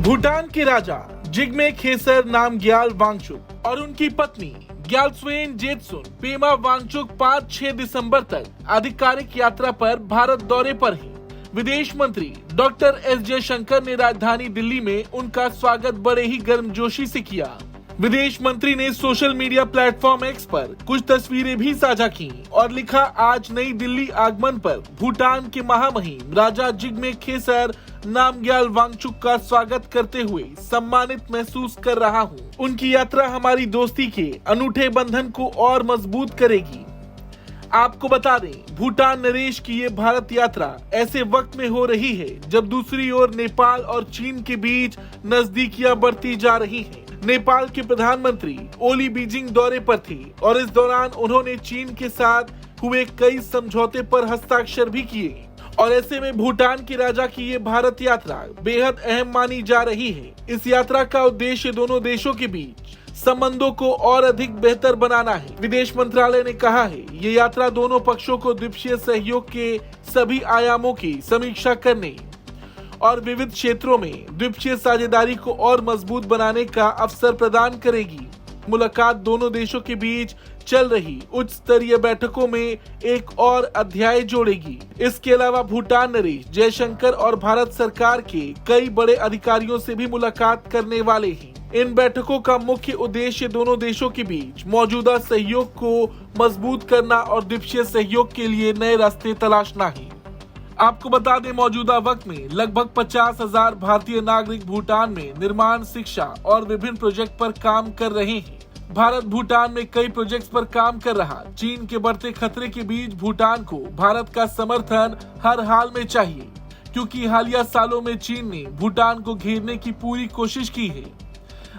भूटान के राजा जिग्मे खेसर नामग्याल वांगचुक और उनकी पत्नी ग्यालस्वेन जेत्सुन पेमा वांगचुक 5-6 दिसंबर तक आधिकारिक यात्रा पर भारत दौरे पर हैं। विदेश मंत्री डॉक्टर एस जयशंकर ने राजधानी दिल्ली में उनका स्वागत बड़े ही गर्मजोशी से किया। विदेश मंत्री ने सोशल मीडिया प्लेटफॉर्म एक्स पर कुछ तस्वीरें भी साझा की और लिखा, आज नई दिल्ली आगमन पर भूटान के महामहिम राजा जिग्मे खेसर नामग्याल वांगचुक का स्वागत करते हुए सम्मानित महसूस कर रहा हूँ। उनकी यात्रा हमारी दोस्ती के अनूठे बंधन को और मजबूत करेगी। आपको बता दें, भूटान नरेश की ये भारत यात्रा ऐसे वक्त में हो रही है जब दूसरी ओर नेपाल और चीन के बीच नजदीकियां बढ़ती जा रही हैं। नेपाल के प्रधानमंत्री ओली बीजिंग दौरे पर थे और इस दौरान उन्होंने चीन के साथ हुए कई समझौते पर हस्ताक्षर भी किए और ऐसे में भूटान के राजा की ये भारत यात्रा बेहद अहम मानी जा रही है। इस यात्रा का उद्देश्य दोनों देशों के बीच संबंधों को और अधिक बेहतर बनाना है। विदेश मंत्रालय ने कहा है, ये यात्रा दोनों पक्षों को द्विपक्षीय सहयोग के सभी आयामों की समीक्षा करने और विविध क्षेत्रों में द्विपक्षीय साझेदारी को और मजबूत बनाने का अवसर प्रदान करेगी। मुलाकात दोनों देशों के बीच चल रही उच्च स्तरीय बैठकों में एक और अध्याय जोड़ेगी। इसके अलावा भूटान नरेश जयशंकर और भारत सरकार के कई बड़े अधिकारियों से भी मुलाकात करने वाले हैं। इन बैठकों का मुख्य उद्देश्य दोनों देशों के बीच मौजूदा सहयोग को मजबूत करना और द्विपक्षीय सहयोग के लिए नए रास्ते तलाशना है। आपको बता दें, मौजूदा वक्त में लगभग 50,000 भारतीय नागरिक भूटान में निर्माण, शिक्षा और विभिन्न प्रोजेक्ट पर काम कर रहे हैं। भारत भूटान में कई प्रोजेक्ट्स पर काम कर रहा। चीन के बढ़ते खतरे के बीच भूटान को भारत का समर्थन हर हाल में चाहिए, क्योंकि हालिया सालों में चीन ने भूटान को घेरने की पूरी कोशिश की है।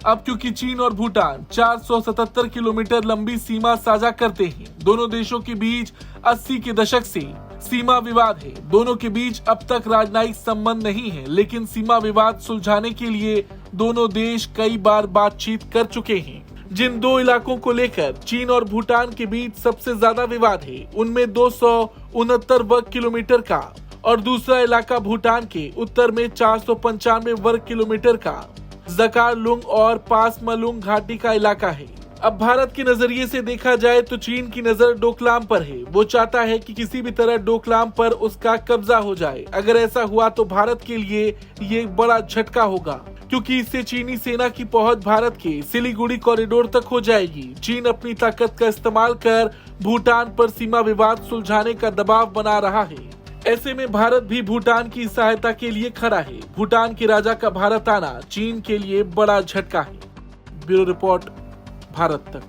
अब क्योंकि चीन और भूटान 477 किलोमीटर लंबी सीमा साझा करते हैं, दोनों देशों के बीच 80 के दशक से सीमा विवाद है। दोनों के बीच अब तक राजनयिक संबंध नहीं है, लेकिन सीमा विवाद सुलझाने के लिए दोनों देश कई बार बातचीत कर चुके हैं। जिन दो इलाकों को लेकर चीन और भूटान के बीच सबसे ज्यादा विवाद है, उनमें 269 वर्ग किलोमीटर का और दूसरा इलाका भूटान के उत्तर में 495 वर्ग किलोमीटर का जकारलुंग और पासमलुंग घाटी का इलाका है। अब भारत के नजरिए से देखा जाए तो चीन की नजर डोकलाम पर है। वो चाहता है कि किसी भी तरह डोकलाम पर उसका कब्जा हो जाए। अगर ऐसा हुआ तो भारत के लिए ये बड़ा झटका होगा, क्योंकि इससे चीनी सेना की पहुंच भारत के सिलीगुड़ी कॉरिडोर तक हो जाएगी। चीन अपनी ताकत का इस्तेमाल कर भूटान पर सीमा विवाद सुलझाने का दबाव बना रहा है। ऐसे में भारत भी भूटान की सहायता के लिए खड़ा है। भूटान के राजा का भारत आना चीन के लिए बड़ा झटका है। ब्यूरो रिपोर्ट, भारत तक।